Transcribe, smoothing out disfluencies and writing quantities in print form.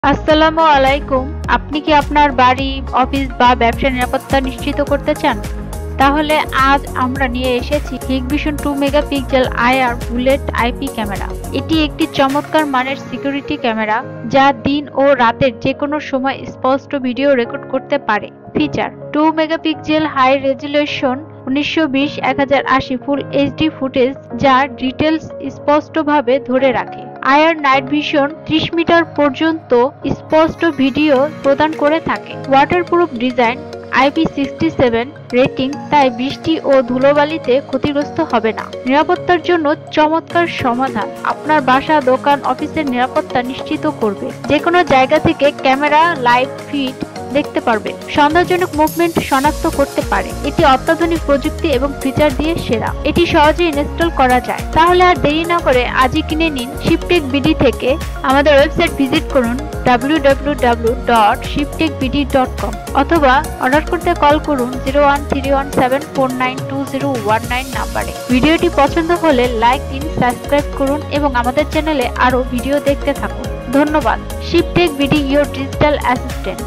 আসসালামু আলাইকুম। আপনি কি আপনার বাড়ি, অফিস বা ব্যবসার নিরাপত্তা নিশ্চিত করতে চান? তাহলে আজ আমরা নিয়ে এসেছি Hikvision 2 megapixel IR bullet IP camera. এটি একটি চমৎকার মানের সিকিউরিটি ক্যামেরা যা দিন ও রাতের যে কোনো সময় স্পষ্ট ভিডিও রেকর্ড করতে পারে। Feature: 2 megapixel high resolution 1920x1080 full HD footage যা ডিটেলস স্পষ্টভাবে ধরে রাখে। আয়ার নাইট ভিশন 30 মিটার পর্যন্ত স্পষ্ট ভিডিও প্রদান করে থাকে। ওয়াটারপ্রুফ ডিজাইন, IP67 রেটিং, তাই বৃষ্টি ও ধুলোবালিতে ক্ষতিগ্রস্ত হবে না। নিরাপত্তার জন্য চমৎকার সমাধান আপনার বাসা, দোকান, অফিসের নিরাপত্তা নিশ্চিত করবে। যে কোনো জায়গা থেকে ক্যামেরা লাইভ ফিড দেখতে পারবে, সন্দেহজনক মুভমেন্ট শনাক্ত করতে পারে। এটি অত্যাধুনিক প্রযুক্তি এবং ফিচার দিয়ে সেরা। এটি সহজে ইনস্টল করা যায়। তাহলে আর দেরি না করে আজই কিনে নিন শিপটেক বিডি থেকে। আমাদের ওয়েবসাইট ভিজিট করুন www.shiptekbd.com অথবা অর্ডার করতে কল করুন 0131749201 নাম্বারে। ভিডিওটি পছন্দ হলে লাইক দিন, সাবস্ক্রাইব করুন এবং আমাদের চ্যানেলে আরো ভিডিও দেখতে থাকুন। ধন্যবাদ। শিপটেক বিডি, ইওর ডিজিটাল অ্যাসিস্ট্যান্ট।